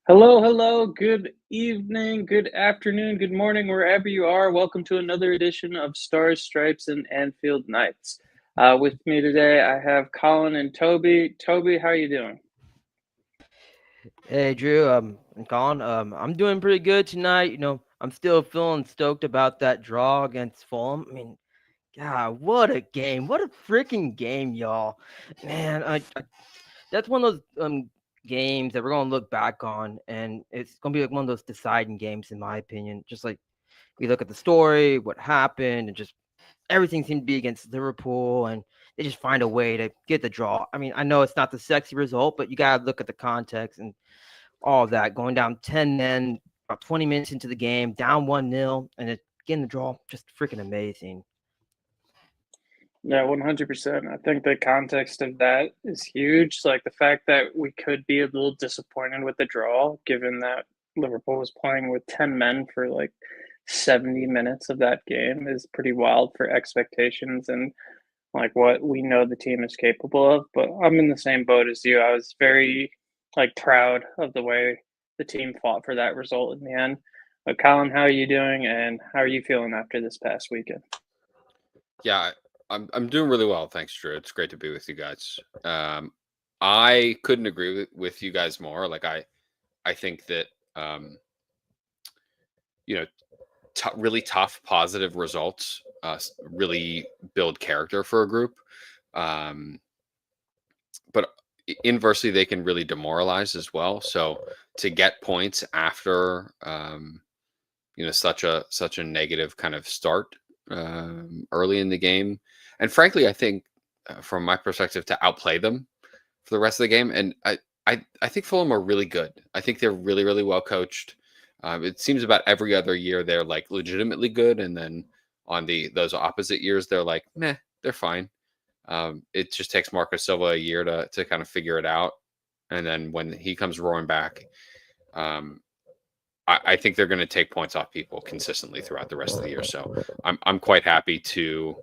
Hello, hello. Good evening, good afternoon, good morning, wherever you are. Welcome to another edition of Stars, Stripes, and Anfield Nights. With me today, I have Colin and Toby. Toby, how are you doing? Hey Drew, and Colin, I'm doing pretty good tonight. I'm still feeling stoked about that draw against Fulham. I mean, God, what a game! What a freaking game, y'all! Man, that's one of those games that we're gonna look back on, and it's gonna be like one of those deciding games, in my opinion. Just like we look at the story, what happened, and just everything seemed to be against Liverpool, and they just find a way to get the draw. I mean, I know it's not the sexy result, but you gotta look at the context and all of that, going down 10 men about 20 minutes into the game, down 1-0, and it, getting the draw, just freaking amazing. Yeah, 100%. I think the context of that is huge. Like the fact that we could be a little disappointed with the draw, given that Liverpool was playing with 10 men for like 70 minutes of that game, is pretty wild for expectations and like what we know the team is capable of. But I'm in the same boat as you. I was very like proud of the way the team fought for that result in the end. But Colin, how are you doing, and how are you feeling after this past weekend? Yeah, I'm doing really well, thanks, Drew. It's great to be with you guys. I couldn't agree with you guys more. I think that um, you know, really tough positive results really build character for a group. Um, but inversely, they can really demoralize as well. So to get points after such a negative kind of start early in the game, and frankly, I think from my perspective to outplay them for the rest of the game. And I think Fulham are really good. I think they're really really well coached. It seems about every other year they're like legitimately good, and then on those opposite years they're like meh, they're fine. It just takes Marco Silva a year to kind of figure it out, and then when he comes roaring back, um, I think they're going to take points off people consistently throughout the rest of the year. So I'm quite happy to,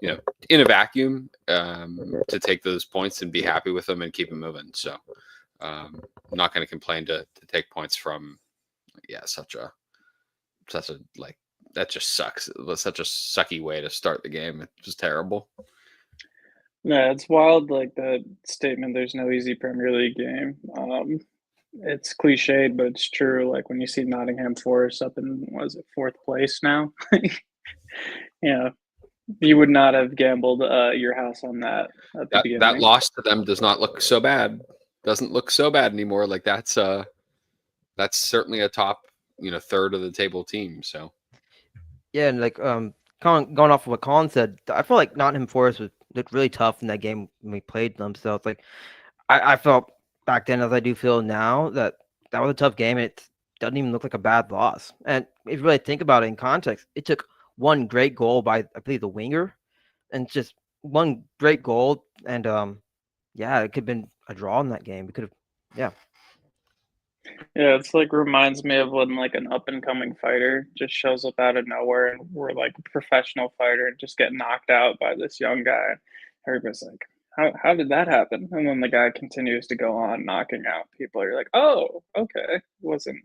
in a vacuum, to take those points and be happy with them and keep them moving. So I'm not going to complain to take points from such a like that just sucks. It was such a sucky way to start the game. It was terrible. Yeah, it's wild, like the statement, "There's no easy Premier League game." It's cliched, but it's true. Like when you see Nottingham Forest up in, what is it, fourth place now? You know, you would not have gambled your house on that at the That beginning. loss to them does not look so bad. Doesn't look so bad anymore. Like that's certainly a top third of the table team. So Yeah, and like going off of what Colin said, I feel like Nottingham Forest looked really tough in that game when we played them. So it's like I felt back then, as I do feel now, that that was a tough game. And it doesn't even look like a bad loss. And if you really think about it in context, it took one great goal by, I believe, the winger, and just one great goal. And yeah, it could have been a draw in that game. We could have, yeah. Yeah, it's like reminds me of when like an up and coming fighter just shows up out of nowhere and we're like a professional fighter and just get knocked out by this young guy. Everybody's like, how did that happen? And then the guy continues to go on knocking out people. You're like, oh, okay. Wasn't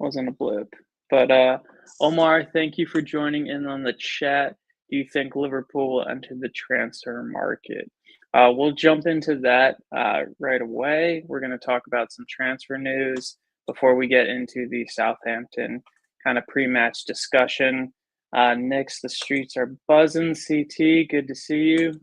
a blip. But Omar, thank you for joining in on the chat. Do you think Liverpool will enter the transfer market? We'll jump into that right away. We're going to talk about some transfer news before we get into the Southampton kind of pre-match discussion. Next, the streets are buzzing. CT, good to see you.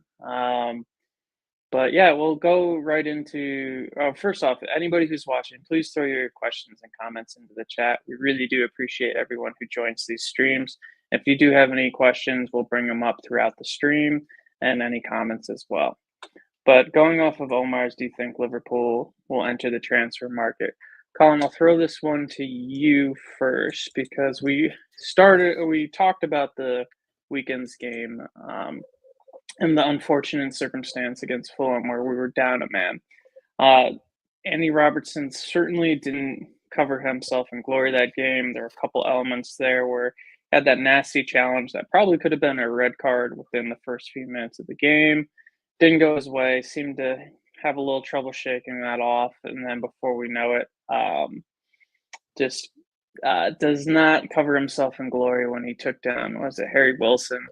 But yeah, we'll go right into. First off, anybody who's watching, please throw your questions and comments into the chat. We really do appreciate everyone who joins these streams. If you do have any questions, we'll bring them up throughout the stream and any comments as well. But going off of Omar's, do you think Liverpool will enter the transfer market? Colin, I'll throw this one to you first because we talked about the weekend's game and the unfortunate circumstance against Fulham where we were down a man. Andy Robertson certainly didn't cover himself in glory that game. There were a couple elements there where he had that nasty challenge that probably could have been a red card within the first few minutes of the game. Didn't go his way. Seemed to have a little trouble shaking that off, and then before we know it, just does not cover himself in glory when he took down, was it Harry Wilson,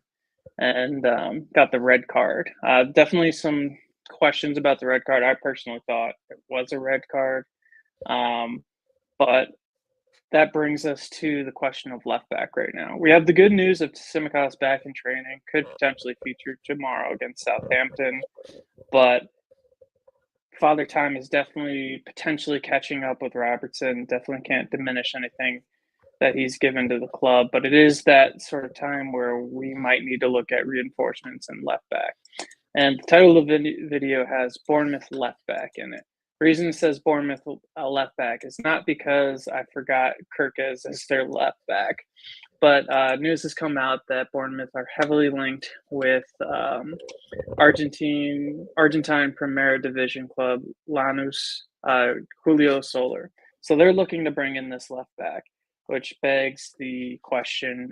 and got the red card. Definitely some questions about the red card. I personally thought it was a red card, but that brings us to the question of left back right now. We have the good news of Tsimikas back in training, could potentially feature tomorrow against Southampton, but Father Time is definitely potentially catching up with Robertson. Definitely can't diminish anything that he's given to the club, but it is that sort of time where we might need to look at reinforcements and left back. And the title of the video has Bournemouth left back in it. The reason it says Bournemouth left back is not because I forgot Kerkez as their left back, but news has come out that Bournemouth are heavily linked with Argentine Primera Division club Lanús, Julio Soler. So they're looking to bring in this left back, which begs the question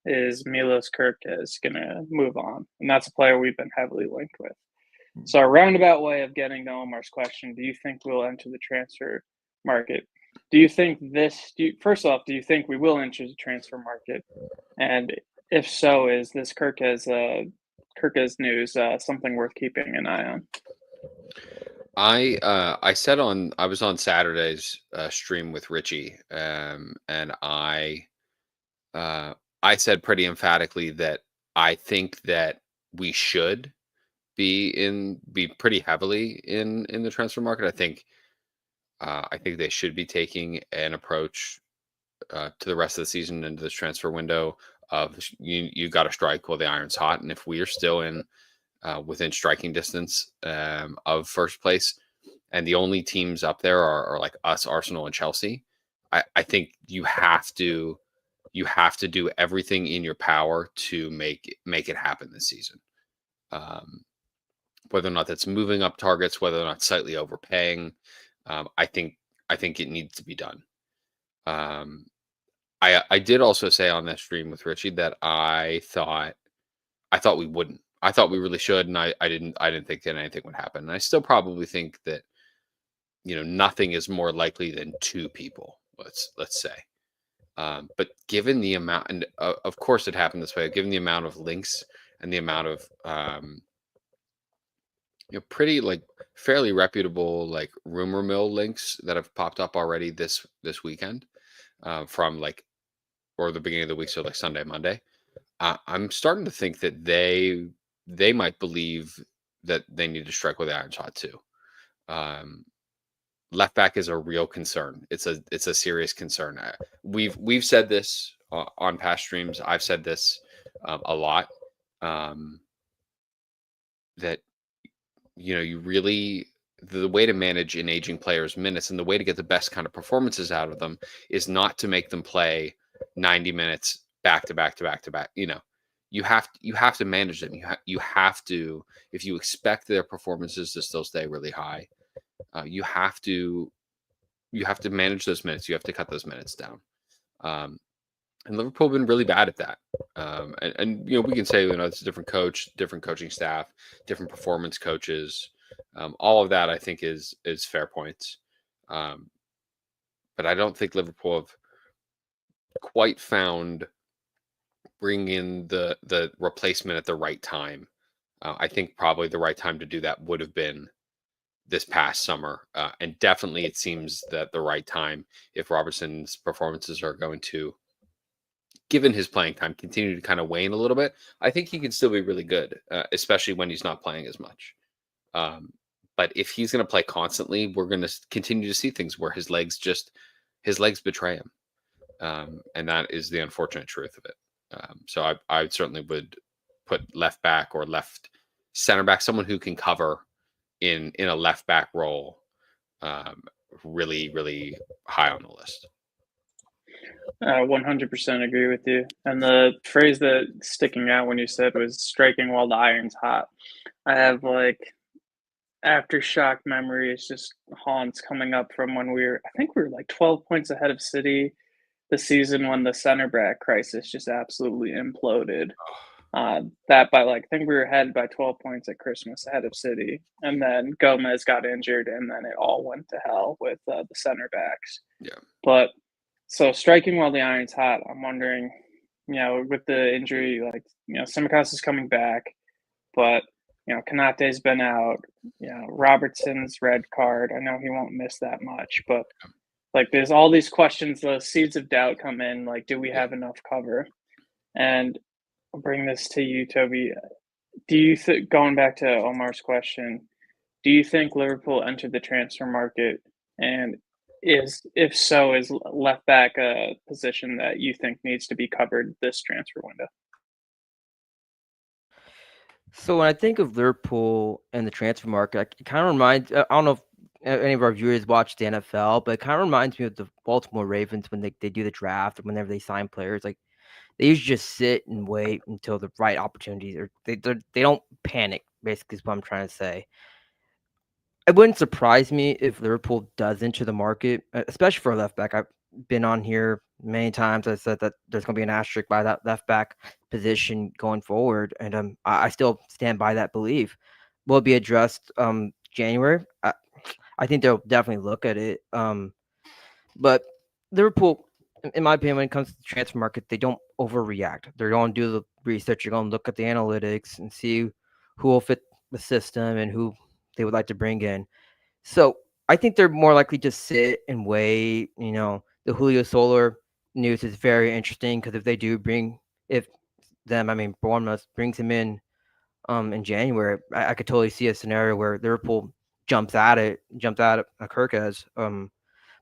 is Milos Kerkez going to move on? And that's a player we've been heavily linked with. So a roundabout way of getting to Omar's question, do you think we'll enter the transfer market? Do you think first off, do you think we will enter the transfer market? And if so, is this Kerkez news something worth keeping an eye on? I was on Saturday's stream with Richie, and I said pretty emphatically that I think that we should be pretty heavily in the transfer market. I think they should be taking an approach to the rest of the season into this transfer window of you got to strike while the iron's hot, and if we are still in within striking distance of first place, and the only teams up there are like us, Arsenal, and Chelsea, I think you have to do everything in your power to make it happen this season. Whether or not that's moving up targets, whether or not slightly overpaying, I think it needs to be done. I did also say on that stream with Richie that I thought we wouldn't. I thought we really should, and I didn't think that anything would happen. And I still probably think that nothing is more likely than two people. Let's say. But given the amount, and of course it happened this way, given the amount of links and the amount of pretty fairly reputable rumor mill links that have popped up already this weekend from or the beginning of the week, so Sunday, Monday. I'm starting to think that they might believe that they need to strike with the iron's hot too. Left back is a real concern. It's a serious concern. We've said this on past streams. I've said this a lot. That you really, the way to manage an aging player's minutes and the way to get the best kind of performances out of them is not to make them play 90 minutes back to back to back to back. You have to manage them. You have to, if you expect their performances to still stay really high, you have to manage those minutes. You have to cut those minutes down. And Liverpool have been really bad at that. And we can say it's a different coach, different coaching staff, different performance coaches. All of that I think is fair points. But I don't think Liverpool have quite found bringing in the replacement at the right time. I think probably the right time to do that would have been this past summer. And definitely it seems that the right time, if Robertson's performances are going to, given his playing time, continue to kind of wane a little bit, I think he can still be really good, especially when he's not playing as much. But if he's going to play constantly, we're going to continue to see things where his legs betray him. And that is the unfortunate truth of it. So I certainly would put left back or left center back, someone who can cover in a left back role, really, really high on the list. 100% agree with you. And the phrase that sticking out when you said was striking while the iron's hot. I have aftershock memories, just haunts coming up from when I think we were 12 points ahead of City the season when the center back crisis just absolutely imploded. that by I think we were ahead by 12 points at Christmas ahead of City, and then Gomez got injured, and then it all went to hell with the center backs. Yeah. But so striking while the iron's hot, I'm wondering, with the injury, Tsimikas is coming back, but Konate's been out. Robertson's red card. I know he won't miss that much, but there's all these questions. The seeds of doubt come in. Do we have enough cover? And I'll bring this to you, Toby. Do you think, going back to Omar's question, do you think Liverpool entered the transfer market, and if so, is left back a position that you think needs to be covered this transfer window? So when I think of Liverpool and the transfer market, it kind of reminds, I don't know if any of our viewers watch the NFL, but it kind of reminds me of the Baltimore Ravens when they do the draft or whenever they sign players. They usually just sit and wait until the right opportunities, or they don't panic, basically is what I'm trying to say. It wouldn't surprise me if Liverpool does enter the market, especially for a left back. I've been on here many times. I said that there's going to be an asterisk by that left back position going forward, and I still stand by that belief. Will it be addressed January? I think they'll definitely look at it. But Liverpool, in my opinion, when it comes to the transfer market, they don't overreact. They're going to do the research. They're going to look at the analytics and see who will fit the system and who they would like to bring in. So I think they're more likely to sit and wait. The Julio Soler news is very interesting because if they do Bournemouth brings him in January, I could totally see a scenario where Liverpool jumps at Kerkez.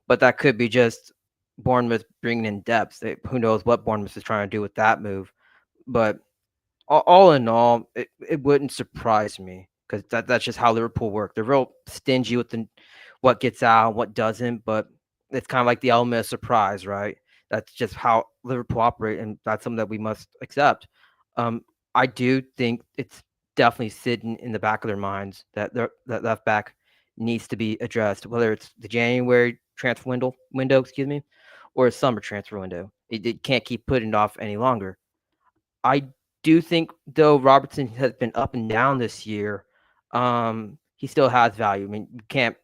But that could be just Bournemouth bringing in depth. Who knows what Bournemouth is trying to do with that move. But all in all, it wouldn't surprise me because that's just how Liverpool work. They're real stingy with what gets out, what doesn't. But it's kind of like the element of surprise, right? That's just how Liverpool operate, and that's something that we must accept. I do think it's definitely sitting in the back of their minds that that left back needs to be addressed, whether it's the January transfer window, or a summer transfer window. It can't keep putting it off any longer. I do think, though, Robertson has been up and down this year. He still has value. I mean, you can't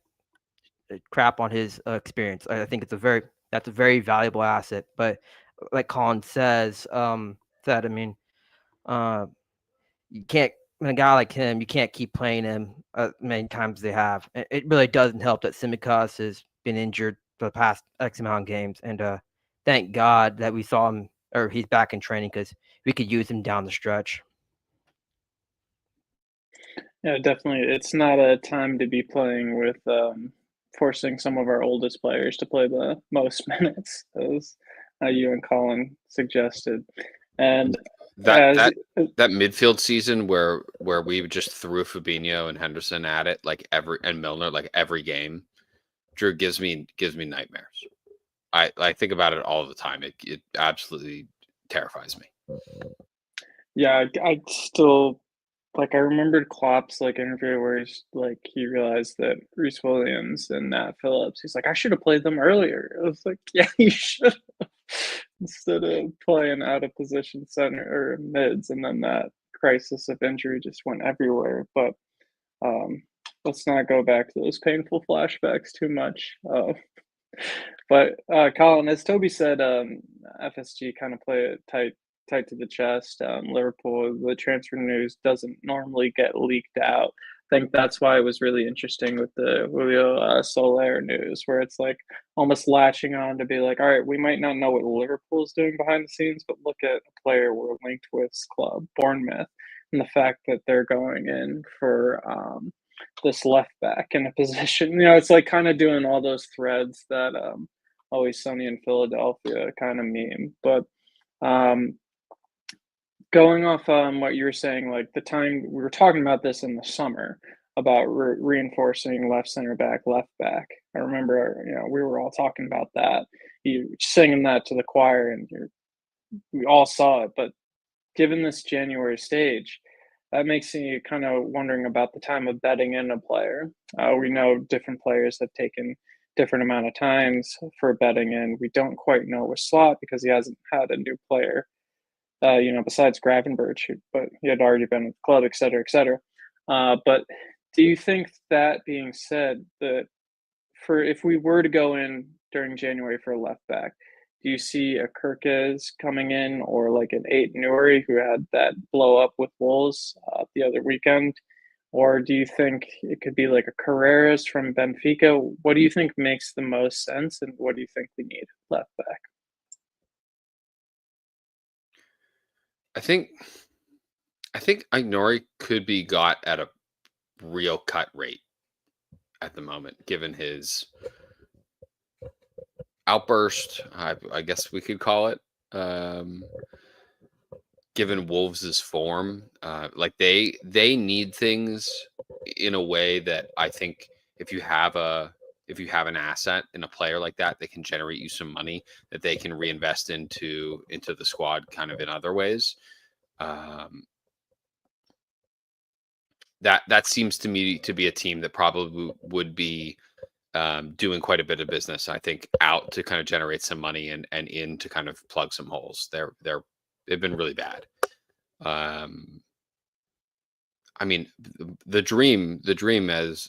crap on his experience. I think that's a very valuable asset. But like Colin said, you can't. When a guy like him, you can't keep playing him many times they have. It really doesn't help that Tsimikas has been injured for the past X amount of games, and thank God that we saw him, or he's back in training, because we could use him down the stretch. Yeah, definitely. It's not a time to be playing with forcing some of our oldest players to play the most minutes, as you and Colin suggested. And that midfield season where we just threw Fabinho and Henderson at it and Milner every game, Drew, gives me nightmares. I think about it all the time. It absolutely terrifies me. Yeah, I still I remembered Klopp's interview where he realized that Reece Williams and Nat Phillips, he's like, I should have played them earlier. I was like, yeah, you should have. Instead of playing out of position center or mids, and then that crisis of injury just went everywhere. But let's not go back to those painful flashbacks too much. But Colin, as Toby said, FSG kind of play it tight to the chest. Liverpool, the transfer news doesn't normally get leaked out. I think that's why it was really interesting with the Julio Soler news, where it's almost latching on to be all right, we might not know what Liverpool's doing behind the scenes, but look at a player we're linked with, club Bournemouth, and the fact that they're going in for this left back in a position. It's kind of doing all those threads that Always Sunny in Philadelphia kind of meme. But going off what you were saying, the time we were talking about this in the summer about reinforcing left center back, left back. I remember, we were all talking about that. You singing that to the choir, and we all saw it. But given this January stage, that makes me kind of wondering about the time of betting in a player. We know different players have taken different amount of times for betting in. We don't quite know with Slot because he hasn't had a new player besides Gravenberch, but he had already been with the club, et cetera, et cetera. But do you think, that being said, that for if we were to go in during January for a left back, do you see a Kerkez coming in, or like an Nuri who had that blow up with Wolves the other weekend? Or do you think it could be like a Carreras from Benfica? What do you think makes the most sense, and what do you think we need left back? I think Ignori could be got at a real cut rate at the moment, given his outburst, I guess we could call it. Given Wolves' form, like they need things in a way that I think if you have an asset in a player like that that can generate you some money that they can reinvest into the squad kind of in other ways. That seems to me to be a team that probably would be doing quite a bit of business, I think, out to kind of generate some money and in to kind of plug some holes. They've been really bad. I mean, the dream as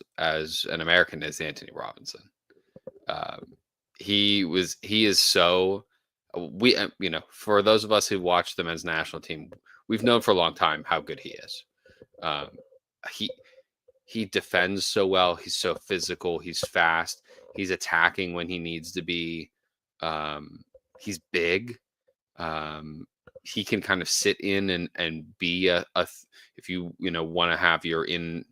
an American is Anthony Robinson. He is so for those of us who watch the men's national team, we've known for a long time how good he is. He defends so well. He's so physical. He's fast. He's attacking when he needs to be. He's big. He can kind of sit in and be if you want to have your in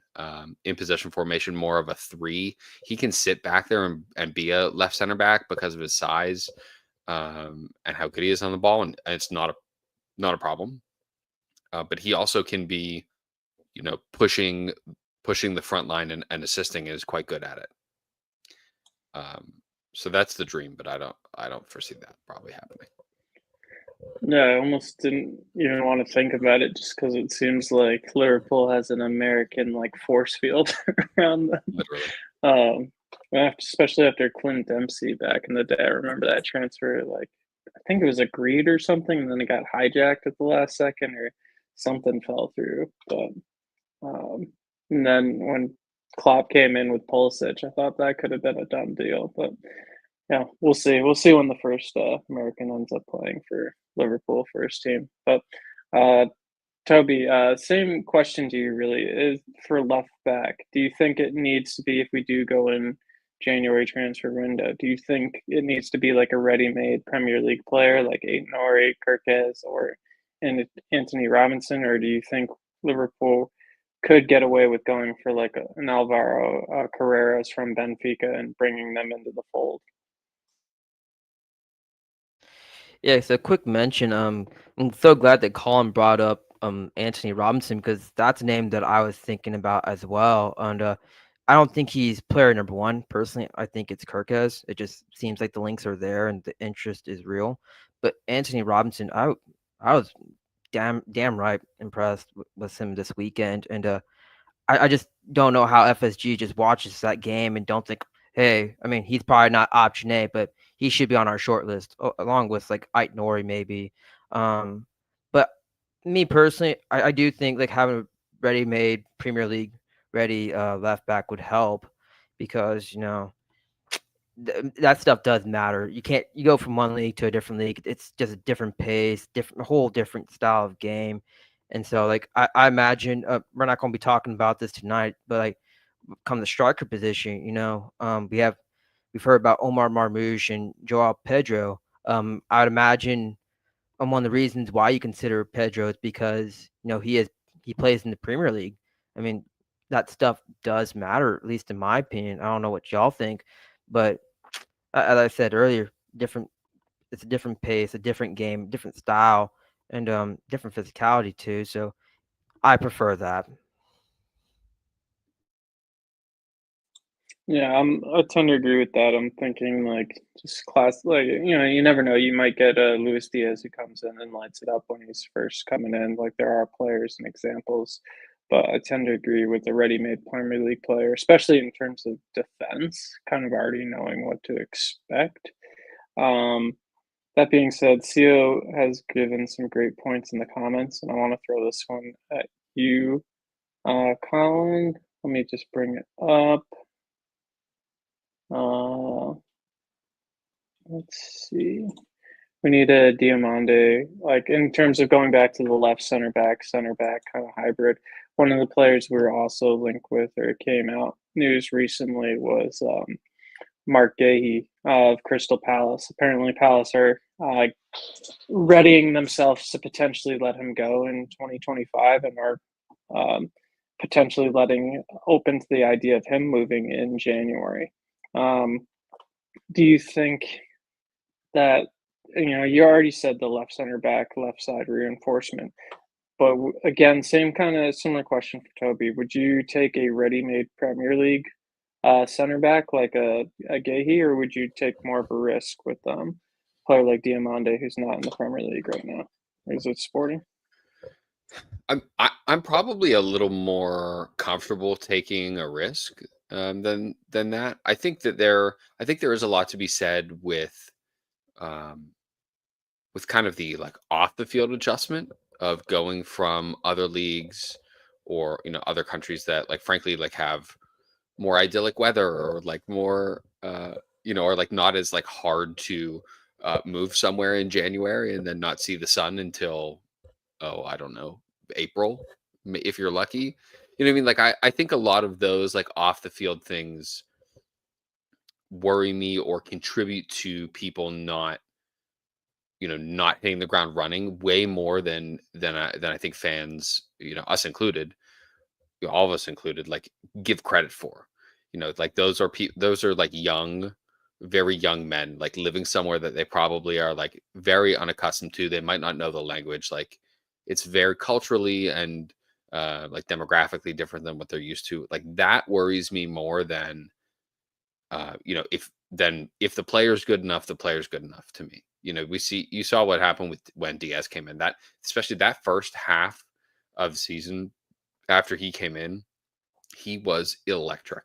possession formation more of a 3. He can sit back there and be a left center back because of his size and how good he is on the ball, and it's not a problem. But he also can be, pushing the front line and assisting, is quite good at it. So that's the dream, but I don't foresee that probably happening. No, I almost didn't even want to think about it, just because it seems like Liverpool has an American force field around them. Literally. Especially after Clint Dempsey back in the day. I remember that transfer, I think it was agreed or something, and then it got hijacked at the last second, or something fell through. But and then when Klopp came in with Pulisic, I thought that could have been a done deal. But yeah, we'll see. We'll see when the first American ends up playing for Liverpool first team. But Toby, same question to you really, is for left back. Do you think it needs to be, if we do go in January transfer window, do you think it needs to be like a ready-made Premier League player like Aït-Nouri, Kerkez, or Anthony Robinson, or do you think Liverpool could get away with going for like an Alvaro Carreras from Benfica and bringing them into the fold? Yeah, so quick mention. I'm so glad that Colin brought up Anthony Robinson, because that's a name that I was thinking about as well. And I don't think he's player number one personally. I think it's Kerkez. It just seems like the links are there and the interest is real. But Anthony Robinson, I was damn right impressed with him this weekend. And I just don't know how FSG just watches that game and don't think, hey, I mean, he's probably not option A, but he should be on our short list, along with like Aït-Nouri maybe. But me personally, I do think like having a ready-made Premier League ready left back would help, because that stuff does matter. You go from one league to a different league. It's just a different pace, whole different style of game. And so, like, I imagine we're not going to be talking about this tonight, but like, come the striker position, we've heard about Omar Marmoush and Joao Pedro. I would imagine one of the reasons why you consider Pedro is because he plays in the Premier League. I mean, that stuff does matter, at least in my opinion. I don't know what y'all think, but as I said earlier, it's a different pace, a different game, different style, and different physicality too. So I prefer that. Yeah, I tend to agree with that. I'm thinking just class, you never know. You might get Luis Diaz who comes in and lights it up when he's first coming in. Like, there are players and examples, but I tend to agree with the ready-made Premier League player, especially in terms of defense, kind of already knowing what to expect. That being said, CO has given some great points in the comments, and I want to throw this one at you, Colin. Let me just bring it up. Let's see. We need a Diamande, like in terms of going back to the left center back kind of hybrid. One of the players we were also linked with, or came out news recently, was Mark Gahey of Crystal Palace. Apparently, Palace are readying themselves to potentially let him go in 2025 and are potentially letting open to the idea of him moving in January. Do you think that, you already said the left center back, left side reinforcement, but again, same kind of similar question for Toby. Would you take a ready-made Premier League center back like a Gahey, or would you take more of a risk with a player like Diamande, who's not in the Premier League right now? Or is it Sporting? I'm probably a little more comfortable taking a risk than that. I think there is a lot to be said with kind of the like off the field adjustment of going from other leagues or other countries that like frankly like have more idyllic weather or like more or like not as like hard to move somewhere in January and then not see the sun until I don't know, April, if you're lucky. You know what I mean? Like I think a lot of those like off the field things worry me or contribute to people not hitting the ground running way more than I think fans, us included, all of us included, like give credit for. Like those are like young, very young men, like living somewhere that they probably are like very unaccustomed to. They might not know the language. Like it's very culturally and like demographically different than what they're used to. Like that worries me more than if the player's good enough, the player's good enough to me. You saw what happened when Diaz came in, that especially that first half of the season after he came in, he was electric.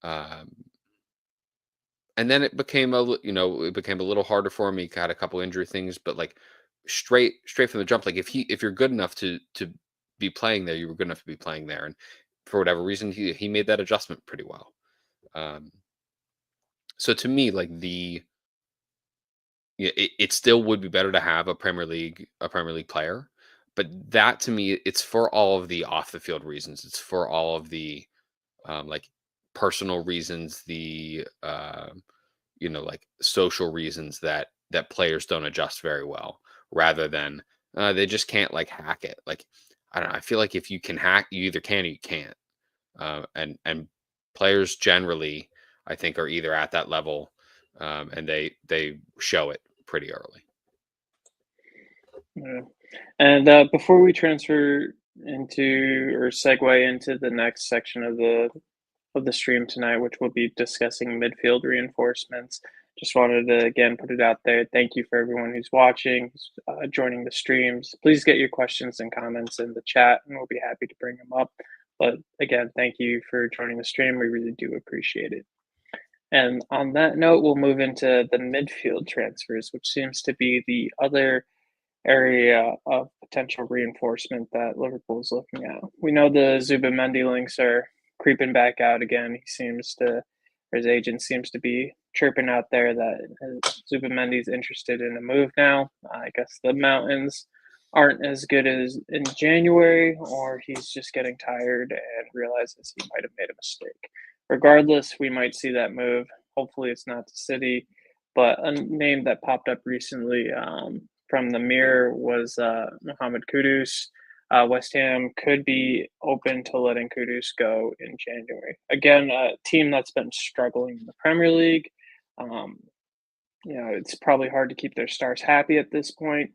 And then it became a little harder for him. He got a couple injury things, but like straight from the jump, like if you're good enough to be playing there, you were good enough to be playing there. And for whatever reason, he made that adjustment pretty well. So to me, like it still would be better to have a Premier League player, but that to me, it's for all of the off the field reasons. It's for all of the like personal reasons, the like social reasons that players don't adjust very well, rather than they just can't like hack it. Like I don't know. I feel like if you can hack, you either can or you can't. And players generally, I think, are either at that level, and they show it pretty early. Yeah. And before we transfer into or segue into the next section of the stream tonight, which will be discussing midfield reinforcements, just wanted to again put it out there. Thank you for everyone who's watching, joining the streams. Please get your questions and comments in the chat, and we'll be happy to bring them up. But again, thank you for joining the stream. We really do appreciate it. And on that note, we'll move into the midfield transfers, which seems to be the other area of potential reinforcement that Liverpool is looking at. We know the Zubimendi links are creeping back out again. His agent seems to be chirping out there that Zubimendi's interested in a move now. I guess the mountains aren't as good as in January, or he's just getting tired and realizes he might have made a mistake. Regardless, we might see that move. Hopefully it's not to City, but a name that popped up recently from the Mirror was Mohammed Kudus. West Ham could be open to letting Kudus go in January. Again, a team that's been struggling in the Premier League. It's probably hard to keep their stars happy at this point.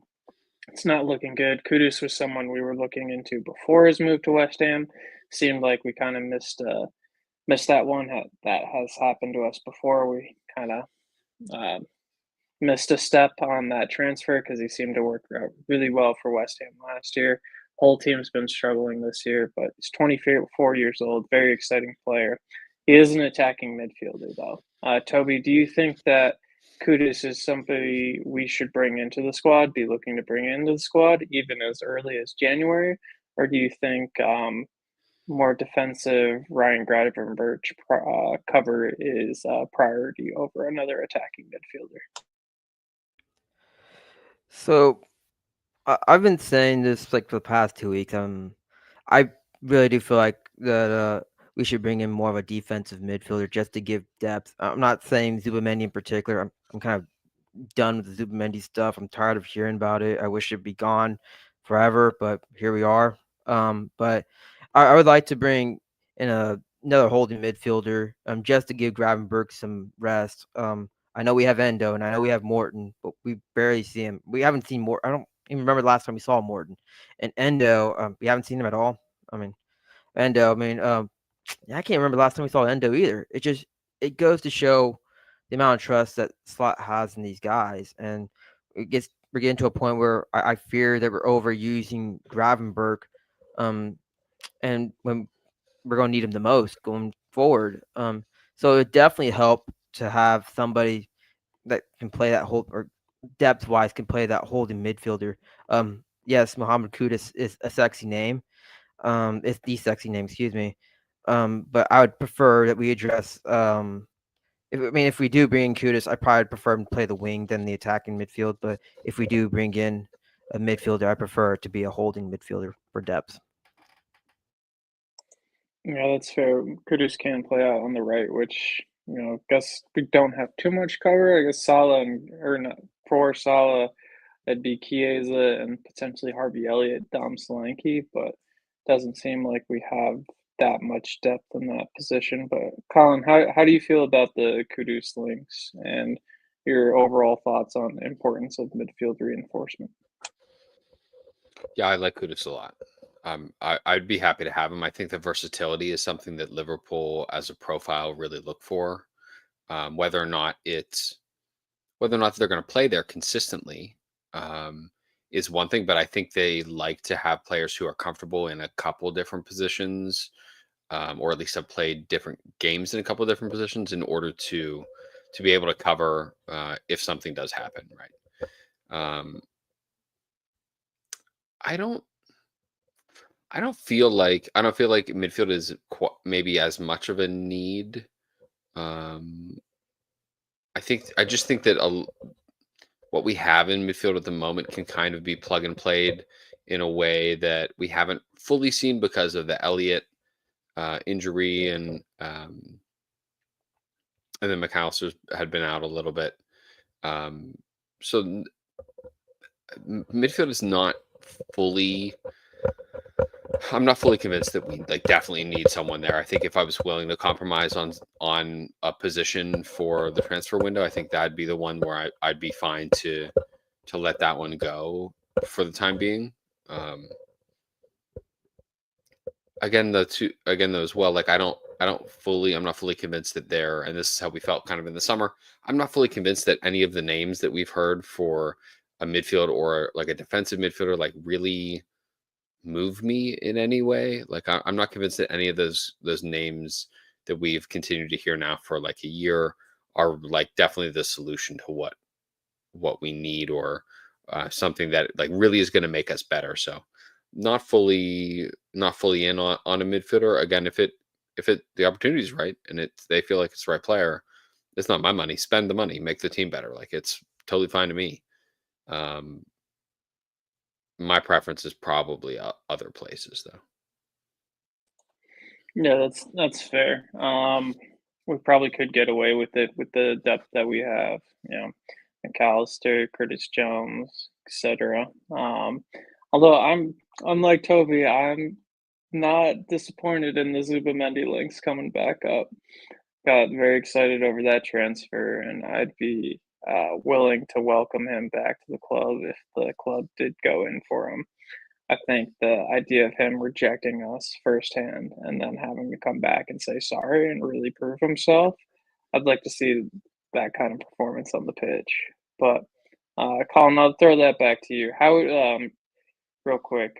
It's not looking good. Kudus was someone we were looking into before his move to West Ham. Seemed like we kind of missed that one. That has happened to us before. We kind of missed a step on that transfer because he seemed to work out really well for West Ham last year. Whole team's been struggling this year, but he's 24 years old, very exciting player. He is an attacking midfielder, though. Toby, do you think that Kudus is somebody we should bring into the squad, be looking to bring into the squad even as early as January? Or do you think more defensive Ryan Gravenberch cover is a priority over another attacking midfielder? So I've been saying this like for the past 2 weeks. I really do feel like that we should bring in more of a defensive midfielder just to give depth. I'm not saying Zubamendi in particular. I'm kind of done with the Zubamendi stuff. I'm tired of hearing about it. I wish it'd be gone forever, but here we are. But I would like to bring in another holding midfielder, just to give Gravenberch some rest. I know we have Endo and I know we have Morton, but we barely see him. We haven't seen Morton. I don't even remember the last time we saw Morton. And Endo, we haven't seen him at all. I mean, Endo. I can't remember the last time we saw Endo either. It goes to show the amount of trust that Slot has in these guys, and we're getting to a point where I fear that we're overusing Gravenberch, and when we're going to need him the most going forward. So it definitely help to have somebody that can play that whole, or depth wise can play that holding midfielder. Yes, Mohammed Kudus is a sexy name. It's the sexy name, excuse me. But I would prefer that we address. If we do bring in Kudus, I probably prefer him to play the wing than the attacking midfield. But if we do bring in a midfielder, I prefer it to be a holding midfielder for depth. Yeah, that's fair. Kudus can play out on the right, which, I guess we don't have too much cover. I guess or not, for Salah, it'd be Chiesa and potentially Harvey Elliott, Dom Solanke, but doesn't seem like we have that much depth in that position. But Colin, how do you feel about the Kudus links and your overall thoughts on the importance of midfield reinforcement? Yeah, I like Kudus a lot. I'd be happy to have him. I think the versatility is something that Liverpool as a profile really look for. Whether or not they're going to play there consistently is one thing, but I think they like to have players who are comfortable in a couple different positions, or at least have played different games in a couple of different positions in order to be able to cover if something does happen, right? I don't feel like midfield is maybe as much of a need. I just think that what we have in midfield at the moment can kind of be plug and played in a way that we haven't fully seen because of the Elliott injury, and then McAllister had been out a little bit. So midfield is not fully. I'm not fully convinced that we definitely need someone there. I think if I was willing to compromise on a position for the transfer window, I think that'd be the one where I'd be fine to let that one go for the time being. Again, though, as well, I'm not fully convinced that and this is how we felt kind of in the summer. I'm not fully convinced that any of the names that we've heard for a midfield or like a defensive midfielder really move me in any way. I'm not convinced that any of those names that we've continued to hear now for a year are definitely the solution to what we need, or something that really is going to make us better. So not fully in on a midfielder. Again, if the opportunity is right and they feel like it's the right player, it's not my money. Spend the money, make the team better. It's totally fine to me. My preference is probably other places, though. Yeah, that's fair. We probably could get away with it with the depth that we have. McAllister, Curtis Jones, etc. Although I'm unlike Toby, I'm not disappointed in the Zubamendi links coming back up. Got very excited over that transfer, and I'd be willing to welcome him back to the club if the club did go in for him. I think the idea of him rejecting us firsthand and then having to come back and say sorry and really prove himself, I'd like to see that kind of performance on the pitch. But Colin, I'll throw that back to you. How, real quick,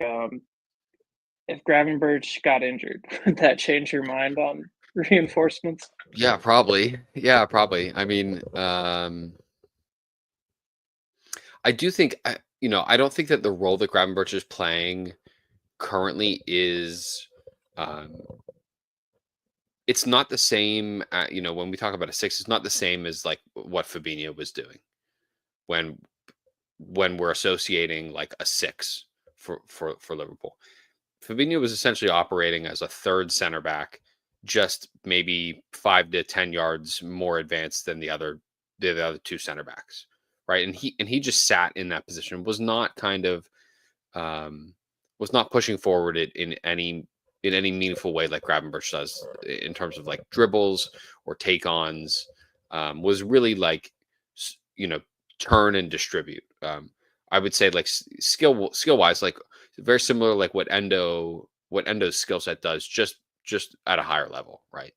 if Gravenberch got injured, would that change your mind on reinforcements? Yeah, probably. I mean, I do think, I don't think that the role that Gravenberch is playing currently is, it's not the same. When we talk about a 6, it's not the same as like what Fabinho was doing when we're associating like a 6 for Liverpool. Fabinho was essentially operating as a third center back, just maybe 5 to 10 yards more advanced than the other 2 center backs, right? And he just sat in that position, was not pushing forward in any meaningful way like Gravenberch does in terms of like dribbles or take-ons. Was really like turn and distribute. I would say like skill wise, like very similar like what Endo's skill set does, just at a higher level, right?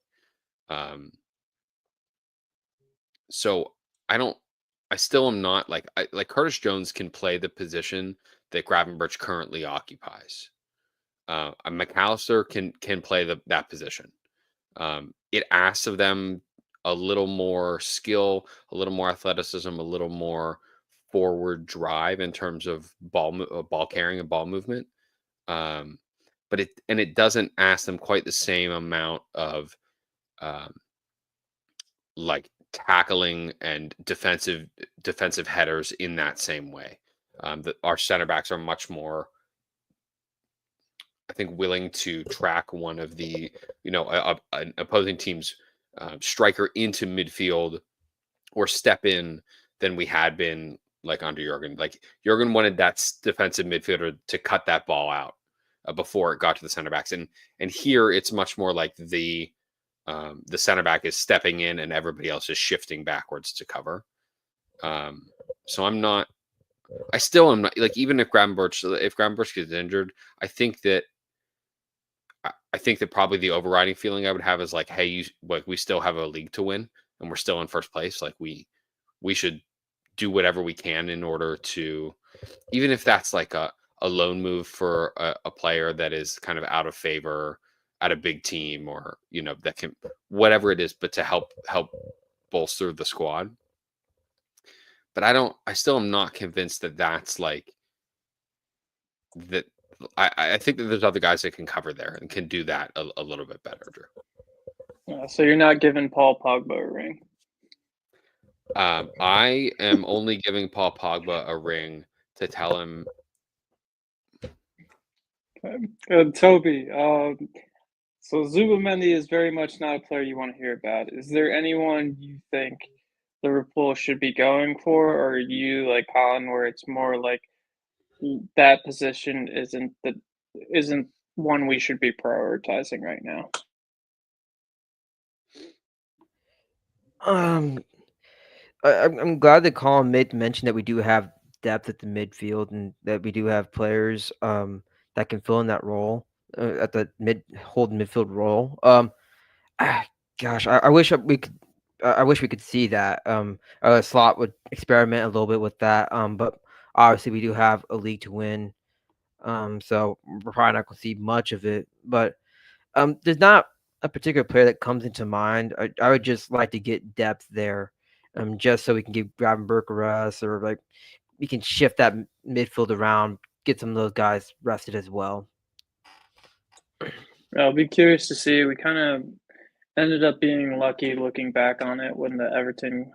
So I still am not like Curtis Jones can play the position that Gravenberch currently occupies. McAllister can play that position. It asks of them a little more skill, a little more athleticism, a little more forward drive in terms of ball carrying and ball movement. But it doesn't ask them quite the same amount of like tackling and defensive headers in that same way. That our center backs are much more, I think, willing to track one of the, an opposing team's striker into midfield or step in than we had been like under Jurgen. Like Jurgen wanted that defensive midfielder to cut that ball out before it got to the center backs. And here it's much more like the center back is stepping in and everybody else is shifting backwards to cover. So I still am not, like, even if Gravenberch gets injured, I think that probably the overriding feeling I would have is like, hey, we still have a league to win and we're still in first place. Like we should do whatever we can in order to, even if that's like a loan move for a player that is kind of out of favor at a big team, or that can, whatever it is, but to help bolster the squad. But I still am not convinced that that's like that. I think that there's other guys that can cover there and can do that a little bit better, Drew. So you're not giving Paul Pogba a ring? I am only giving Paul Pogba a ring to tell him. Toby, so Zubamendi is very much not a player you want to hear about. Is there anyone you think Liverpool should be going for, or are you like Colin, where it's more like that position isn't one we should be prioritizing right now? I'm glad that Colin made mention that we do have depth at the midfield and that we do have players that can fill in that role at the midfield role. Gosh, I wish we could. I wish we could see that. Slot would experiment a little bit with that. But obviously we do have a league to win. So we're probably not going to see much of it. But there's not a particular player that comes into mind. I would just like to get depth there, just so we can give Gravenberch a rest, or like we can shift that midfield around, get some of those guys rested as well. I'll be curious to see. We kind of ended up being lucky looking back on it when the Everton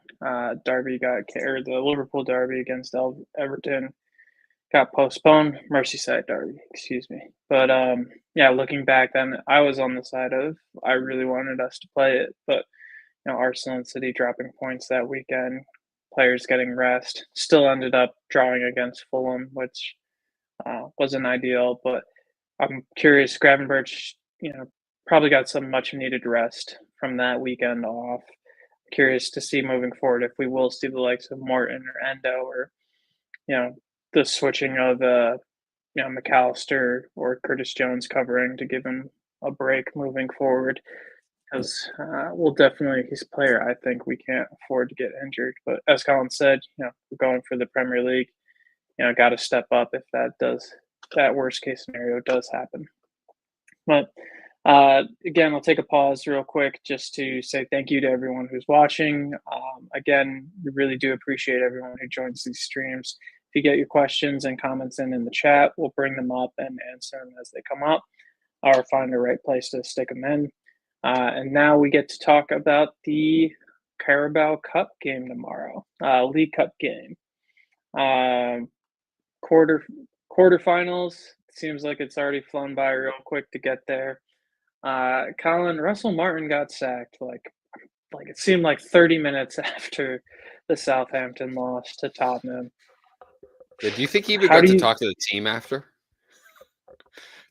derby or the Liverpool derby against Everton got postponed. Merseyside derby, excuse me. But looking back then, I was on the side of I really wanted us to play it, but Arsenal and City dropping points that weekend, players getting rest, still ended up drawing against Fulham, which wasn't ideal. But I'm curious, Gravenberch, probably got some much needed rest from that weekend off. Curious to see moving forward if we will see the likes of Morton or Endo, or the switching of McAllister or Curtis Jones covering to give him a break moving forward. Because we'll definitely, he's a player I think we can't afford to get injured. But as Colin said, we're going for the Premier League. Got to step up if that worst case scenario does happen. But again, I'll take a pause real quick just to say thank you to everyone who's watching. Again, we really do appreciate everyone who joins these streams. If you get your questions and comments in the chat, we'll bring them up and answer them as they come up, or find the right place to stick them in. And now we get to talk about the Carabao Cup game tomorrow, League Cup game. Quarterfinals. Seems like it's already flown by real quick to get there. Colin, Russell Martin got sacked like it seemed like 30 minutes after the Southampton loss to Tottenham. Do you think he even got to talk to the team after?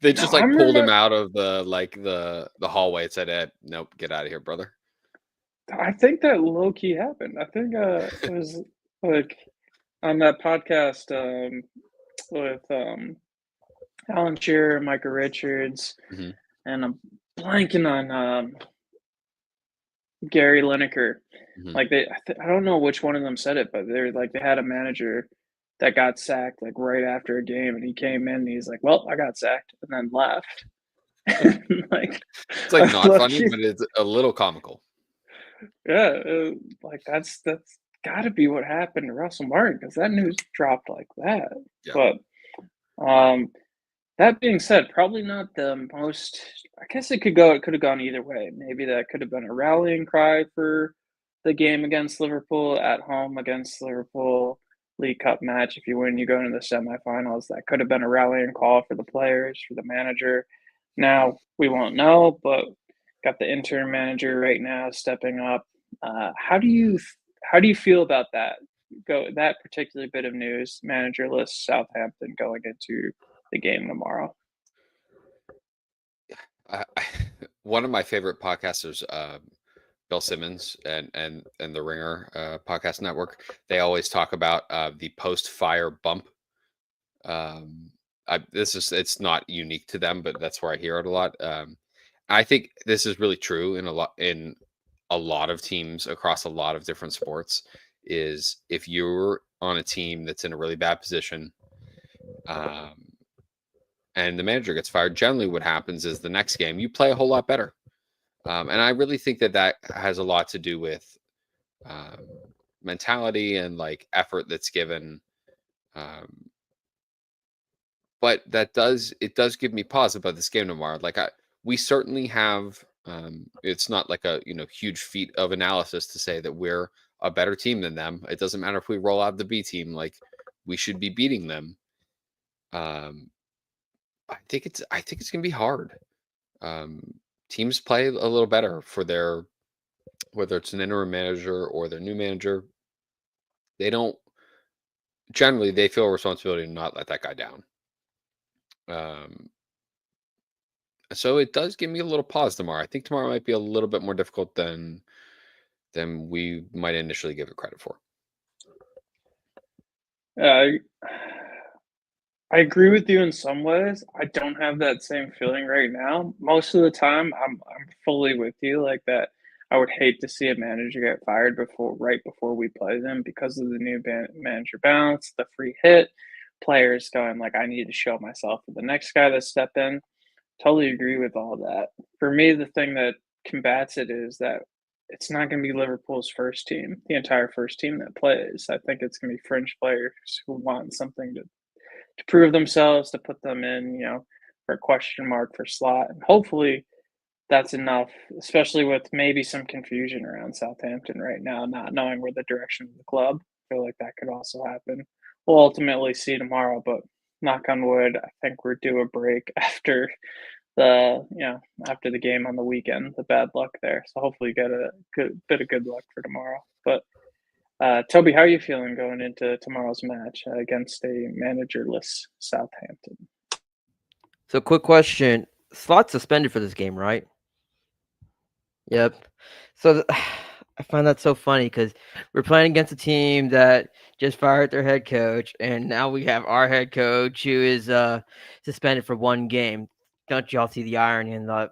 They just pulled him out of the hallway and said, "Nope, get out of here, brother." I think that low key happened. I think it was like on that podcast with Alan Shearer, Micah Richards, and I'm blanking on Gary Lineker. Like I don't know which one of them said it, but they had a manager that got sacked like right after a game, and he came in and he's like, "Well, I got sacked," and then left. It's like not funny, but it's a little comical. Yeah, like that's got to be what happened to Russell Martin, because that news dropped like that. Yeah. But that being said, probably not the most. I guess it could have gone either way. Maybe that could have been a rallying cry for the game against Liverpool at home against Liverpool. League Cup match. If you win, you go into the semifinals. That could have been a rallying call for the players, for the manager. Now we won't know, but got the interim manager right now stepping up. How do you feel about that? That particular bit of news, managerless Southampton going into the game tomorrow. One of my favorite podcasters, Bill Simmons and the Ringer podcast network, they always talk about the post-fire bump. It's not unique to them, but that's where I hear it a lot. I think this is really true in a lot of teams across a lot of different sports. Is if you're on a team that's in a really bad position, and the manager gets fired, generally what happens is the next game you play a whole lot better. And I really think that has a lot to do with mentality and like effort that's given. But it does give me pause about this game tomorrow. Like we certainly have. It's not like a huge feat of analysis to say that we're a better team than them. It doesn't matter if we roll out the B team. Like we should be beating them. I think it's gonna be hard. Teams play a little better for their, whether it's an interim manager or their new manager. They feel a responsibility to not let that guy down. So it does give me a little pause tomorrow. I think tomorrow might be a little bit more difficult than we might initially give it credit for. I agree with you in some ways. I don't have that same feeling right now. Most of the time, I'm fully with you. Like that, I would hate to see a manager get fired right before we play them because of the new manager bounce, the free hit, players going like, I need to show myself for the next guy to step in. Totally agree with all that. For me, the thing that combats it is that it's not going to be Liverpool's first team, the entire first team that plays. I think it's going to be fringe players who want something to prove themselves, to put them in, for a question mark for slot. And hopefully that's enough, especially with maybe some confusion around Southampton right now, not knowing where the direction of the club. I feel like that could also happen. We'll ultimately see tomorrow, but knock on wood, I think we're due a break after the game on the weekend, the bad luck there. So hopefully get a bit of good luck for tomorrow. But Toby, how are you feeling going into tomorrow's match against a managerless Southampton? So quick question. Slot suspended for this game, right? Yep. So I find that so funny because we're playing against a team that just fired their head coach, and now we have our head coach who is suspended for one game. Don't y'all see the irony in that?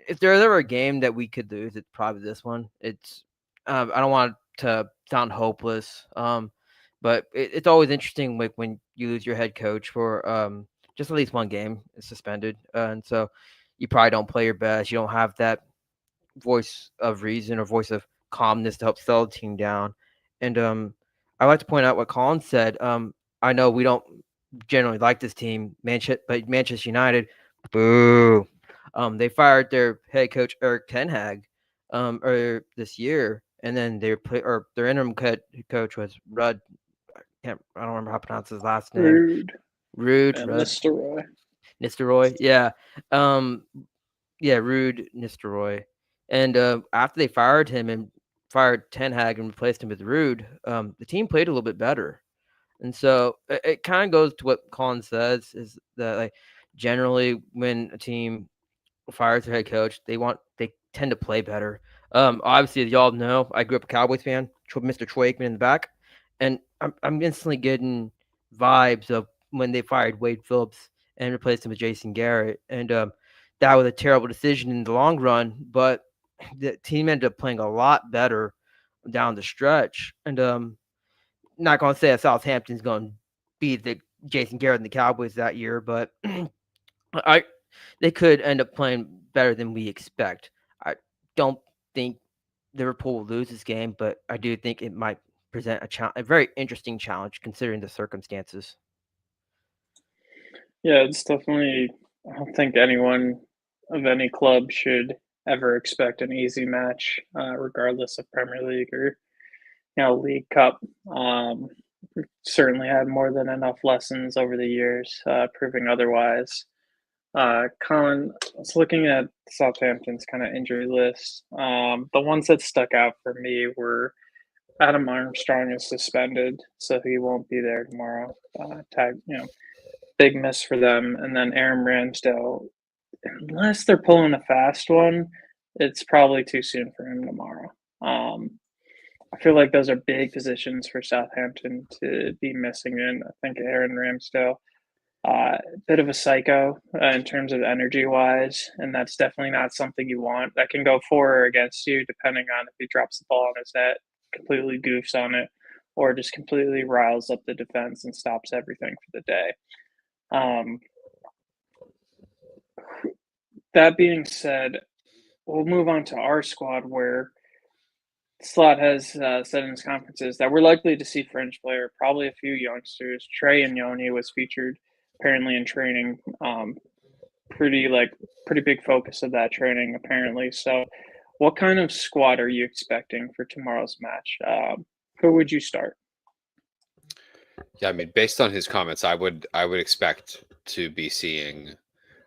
If there's ever a game that we could lose, it's probably this one. It's I don't want to sound hopeless, but it's always interesting when you lose your head coach for just at least one game is suspended, and so you probably don't play your best. You don't have that voice of reason or voice of calmness to help settle the team down. And I like to point out what Colin said. I know we don't generally like this team, but Manchester United, boo. They fired their head coach Eric Ten Hag earlier this year, and then their interim coach was Rudd. I don't remember how to pronounce his last name. Rude, Nistelrooy. Nistelrooy, yeah. Rude Nistelrooy. And after they fired him and fired Ten Hag and replaced him with Rude, the team played a little bit better. And so it kind of goes to what Colin says, is that like generally when a team fires their head coach, they tend to play better. Obviously, as y'all know, I grew up a Cowboys fan, Mr. Troy Aikman in the back, and I'm instantly getting vibes of when they fired Wade Phillips and replaced him with Jason Garrett, and that was a terrible decision in the long run. But the team ended up playing a lot better down the stretch, and not going to say that Southampton's going to beat the Jason Garrett and the Cowboys that year, but they could end up playing better than we expect. I don't think Liverpool will lose this game, but I do think it might present a very interesting challenge considering the circumstances. Yeah, it's definitely. I don't think anyone of any club should ever expect an easy match, regardless of Premier League or League Cup. We've certainly had more than enough lessons over the years, proving otherwise. Colin, I was looking at Southampton's kind of injury list. The ones that stuck out for me were Adam Armstrong is suspended, so he won't be there tomorrow. Big miss for them. And then Aaron Ramsdale, unless they're pulling a fast one, it's probably too soon for him tomorrow. I feel like those are big positions for Southampton to be missing in. I think Aaron Ramsdale, bit of a psycho in terms of energy-wise, and that's definitely not something you want. That can go for or against you, depending on if he drops the ball on his net, completely goofs on it, or just completely riles up the defense and stops everything for the day. That being said, we'll move on to our squad, where Slot has said in his conferences that we're likely to see French player, probably a few youngsters. Trey and Yoni was featured apparently in training. Pretty big focus of that training apparently. So, what kind of squad are you expecting for tomorrow's match? Who would you start? Yeah, I mean, based on his comments, I would expect to be seeing,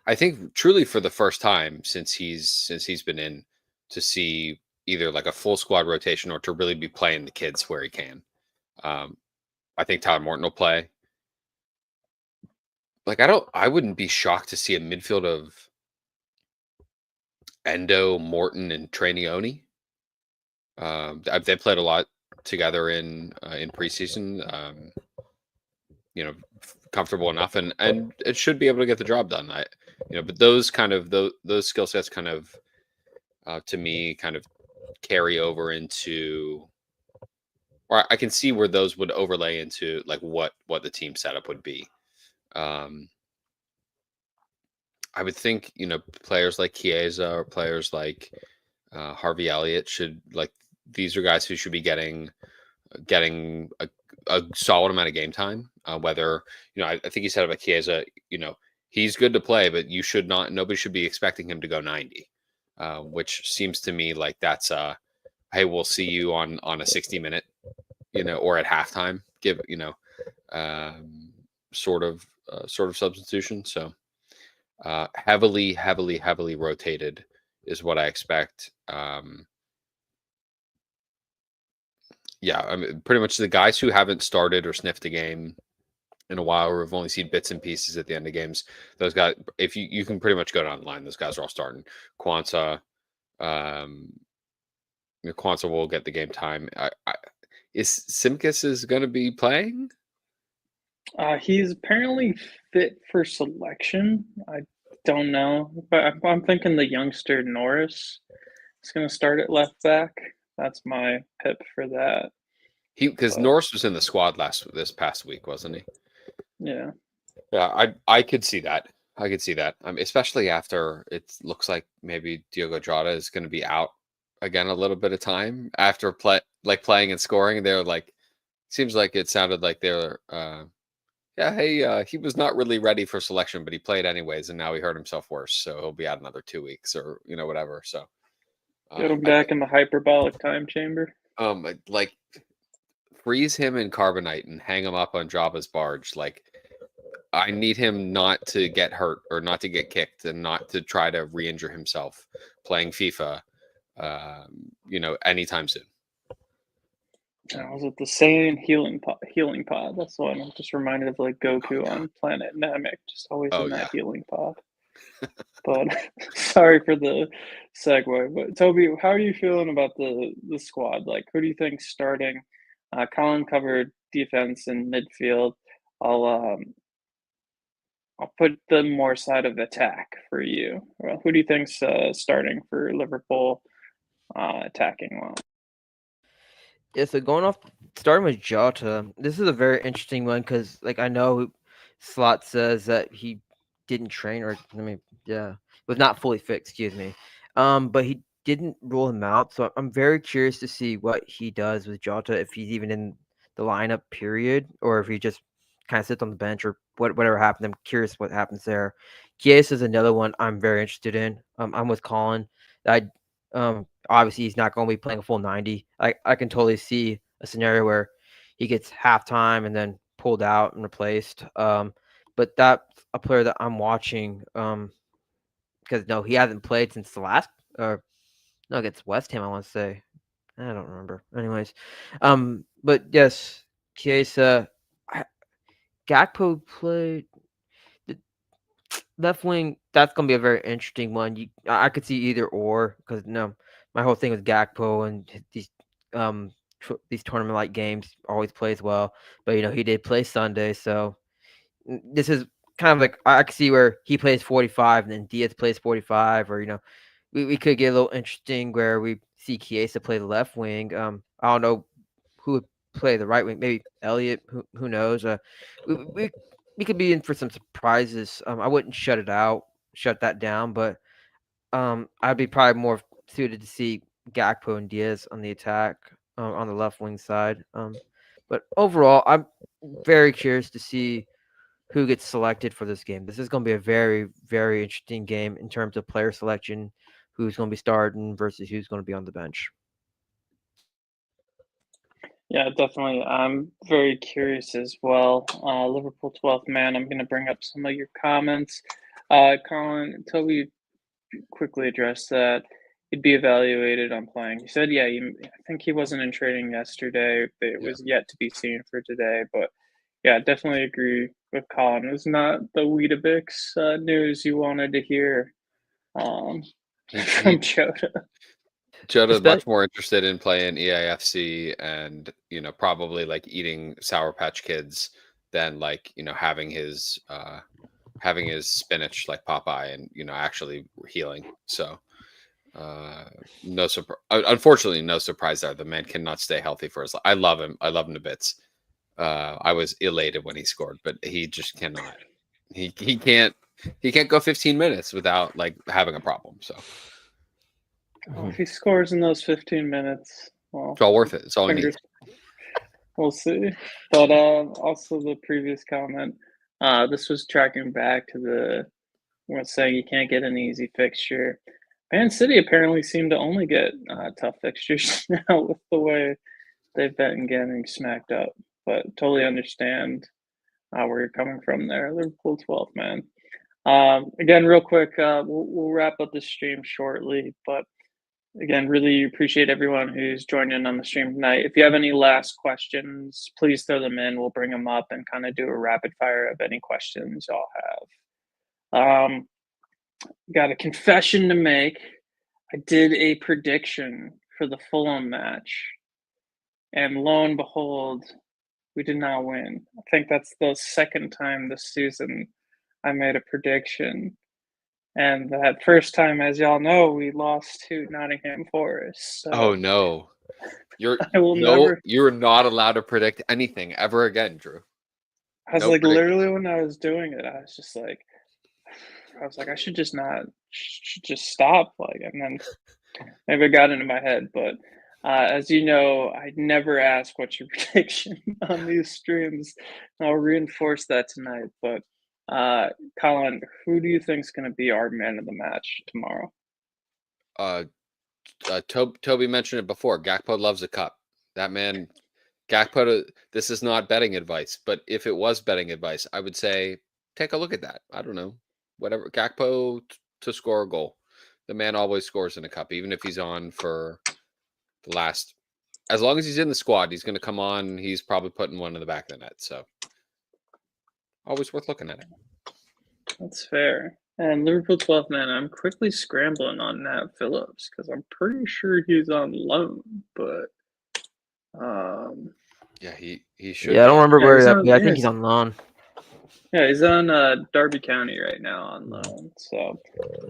I think, truly for the first time since he's been in, to see either like a full squad rotation or to really be playing the kids where he can. I think Tyler Morton will play. Like, I wouldn't be shocked to see a midfield of Endo, Morton, and Trainioni. They played a lot together in preseason. Comfortable enough, and it should be able to get the job done. But those skill sets kind of, to me, kind of carry over into, or I can see where those would overlay into like what the team setup would be. I would think, players like Chiesa or players like Harvey Elliott these are guys who should be getting a solid amount of game time. Whether, I think you said about Chiesa, he's good to play, but nobody should be expecting him to go 90, which seems to me like that's hey, we'll see you on a 60-minute, or at halftime, give, sort of substitution. So heavily rotated is what I expect. Yeah, I mean, pretty much the guys who haven't started or sniffed a game in a while, or have only seen bits and pieces at the end of games, those guys, if you can pretty much go down the line, those guys are all starting. Kwanzaa will get the game time. Is Simkus is going to be playing? He's apparently fit for selection. I don't know, but I'm thinking the youngster Norris is going to start at left back. That's my pip for that. Because Norris was in the squad this past week, wasn't he? Yeah. Yeah, I could see that. I could see that. Especially after it looks like maybe Diogo Jota is going to be out again a little bit of time after playing and scoring. They're like, seems like it sounded like they're he was not really ready for selection, but he played anyways, and now he hurt himself worse, so he'll be out another 2 weeks or whatever. So Get him back in the hyperbolic time chamber. like freeze him in carbonite and hang him up on Jabba's barge. Like, I need him not to get hurt or not to get kicked and not to try to re-injure himself playing FIFA, anytime soon. I was at the SSAN healing pod. That's the one. I'm just reminded of like Goku on Planet Namek, just always in that healing pod. But sorry for the segue. But Toby, how are you feeling about the squad? Like, who do you think starting? Colin covered defense and midfield. I'll put the more side of attack for you. Well, who do you think's starting for Liverpool attacking line? Yeah, so starting with Jota, this is a very interesting one because, like, I know Slot says that he didn't train was not fully fit, excuse me. But he didn't rule him out, so I'm very curious to see what he does with Jota, if he's even in the lineup, period, or if he just kind of sits on the bench or whatever happened. I'm curious what happens there. Chiesa is another one I'm very interested in. I'm with Colin. Obviously he's not going to be playing a full 90. I can totally see a scenario where he gets halftime and then pulled out and replaced. But that's a player that I'm watching because he hasn't played since the last against West Ham, I want to say. I don't remember. Anyways, but yes, Chiesa, Gakpo played left wing. That's gonna be a very interesting one. I could see either or because my whole thing with Gakpo and these tournament like games always plays well, but he did play Sunday, so this is kind of like I could see where he plays 45 and then Diaz plays 45, or we could get a little interesting where we see Chiesa play the left wing. I don't know who would play the right wing. Maybe Elliott. Who knows? We could be in for some surprises. I wouldn't shut that down, but I'd be probably more suited to see Gakpo and Diaz on the attack on the left wing side. But overall, I'm very curious to see who gets selected for this game. This is going to be a very, very interesting game in terms of player selection, who's going to be starting versus who's going to be on the bench. Yeah, definitely. I'm very curious as well. Liverpool 12th man, I'm going to bring up some of your comments. Colin, Toby quickly addressed that. He'd be evaluated on playing. He said, I think he wasn't in training yesterday. It was yet to be seen for today. But yeah, definitely agree with Colin. It was not the Weetabix news you wanted to hear from Jota. Jota's much more interested in playing EAFC and probably like eating Sour Patch Kids than like having his spinach like Popeye and actually healing. So no surprise. Unfortunately, no surprise there. The man cannot stay healthy for his life. I love him to bits. I was elated when he scored, but he just cannot. He can't go 15 minutes without like having a problem. So. Well, if he scores in those 15 minutes, well, it's all worth it. It's all he needs. We'll see. But also the previous comment, this was tracking back to saying you can't get an easy fixture. Man City apparently seem to only get tough fixtures now with the way they've been getting smacked up. But totally understand where you're coming from there. Liverpool 12th man. Again, real quick, we'll wrap up the stream shortly, but again, really appreciate everyone who's joined in on the stream tonight. If you have any last questions, please throw them in. We'll bring them up and kind of do a rapid fire of any questions y'all have. Got a confession to make. I did a prediction for the Fulham match, and lo and behold, we did not win. I think that's the second time this season I made a prediction. And that first time, as y'all know, we lost to Nottingham Forest. So oh no, you're not allowed to predict anything ever again, Drew. I was literally when I was doing it, I was just like, I should just stop. And then maybe it got into my head. But As you know, I never ask what's your prediction on these streams. I'll reinforce that tonight. But Colin, who do you think is going to be our man of the match tomorrow? Toby mentioned it before. Gakpo loves a cup. That man, Gakpo. This is not betting advice, but if it was betting advice, I would say take a look at that. I don't know, whatever. Gakpo to score a goal. The man always scores in a cup, even if he's on for the last. As long as he's in the squad, he's going to come on. He's probably putting one in the back of the net. So always worth looking at it. That's fair. And Liverpool 12th man, I'm quickly scrambling on Nat Phillips because I'm pretty sure he's on loan, but yeah, he should. Yeah, I don't remember where he's at. on, Yeah, I think he's on loan. Yeah, he's on Derby County right now on loan. So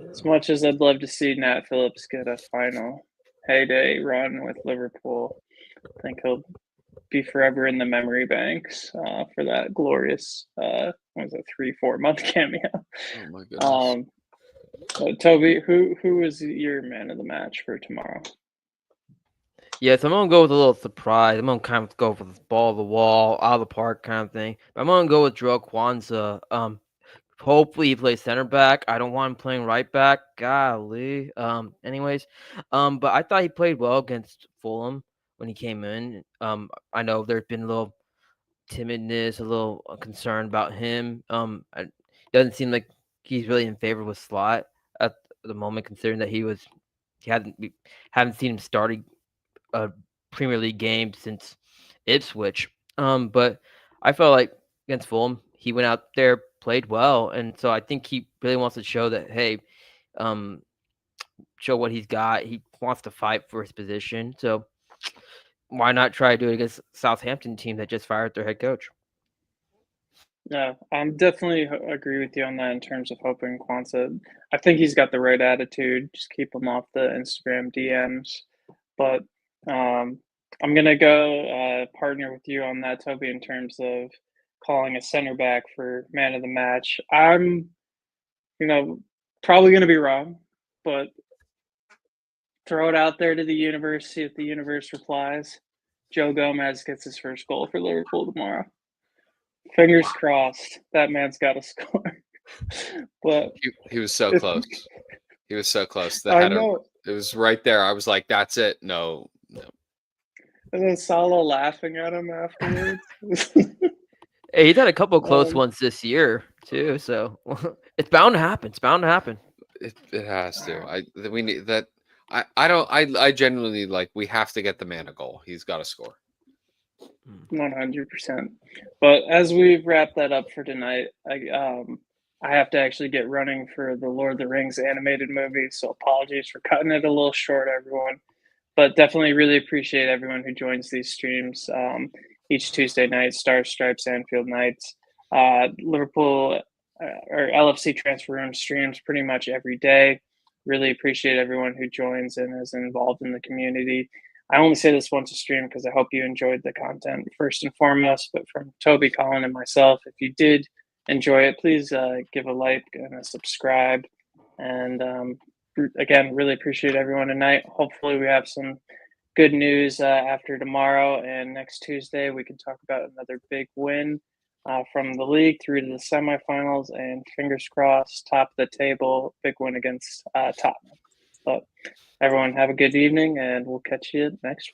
as much as I'd love to see Nat Phillips get a final heyday run with Liverpool, I think he'll be forever in the memory banks for that glorious, 3-4 month cameo. Oh my goodness. Toby, who is your man of the match for tomorrow? Yes, I'm gonna go with a little surprise. I'm gonna kind of go for this ball of the wall, out of the park kind of thing. But I'm gonna go with Joe Kwanzaa. Hopefully he plays center back. I don't want him playing right back. Golly. Anyways, but I thought he played well against Fulham when he came in. I know there's been a little timidness, a little concern about him. It doesn't seem like he's really in favor with Slot at the moment, considering that we haven't seen him starting a Premier League game since Ipswich. But I felt like against Fulham, he went out there, played well, and so I think he really wants to show that, hey, show what he's got. He wants to fight for his position. So why not try to do it against Southampton team that just fired their head coach? Yeah, I'm definitely agree with you on that in terms of hoping Kwanzaa. I think he's got the right attitude. Just keep him off the Instagram DMs. But I'm gonna go partner with you on that, Toby, in terms of calling a center back for man of the match. I'm, probably gonna be wrong, but throw it out there to the universe, see if the universe replies. Joe Gomez gets his first goal for Liverpool tomorrow. Fingers crossed. That man's got to score. But he was so close. He was so close. The I header, know. it was right there. I was like, "That's it." No. And then Salah laughing at him afterwards. Hey, he's had a couple close ones this year too, so it's bound to happen. It's bound to happen. It has to. We need that. I genuinely we have to get the man a goal. He's got to score. 100%. But as we've wrapped that up for tonight, I have to actually get running for the Lord of the Rings animated movie, so apologies for cutting it a little short, everyone. But definitely really appreciate everyone who joins these streams each Tuesday night, Stars, Stripes, Anfield nights. Liverpool or LFC Transfer Room streams pretty much every day. Really appreciate everyone who joins and is involved in the community. I only say this once a stream because I hope you enjoyed the content first and foremost. But from Toby, Colin, and myself, if you did enjoy it, please give a like and a subscribe. And again, really appreciate everyone tonight. Hopefully we have some good news after tomorrow, and next Tuesday we can talk about another big win from the league through to the semifinals, and fingers crossed, top of the table, big win against Tottenham. But everyone have a good evening, and we'll catch you next week.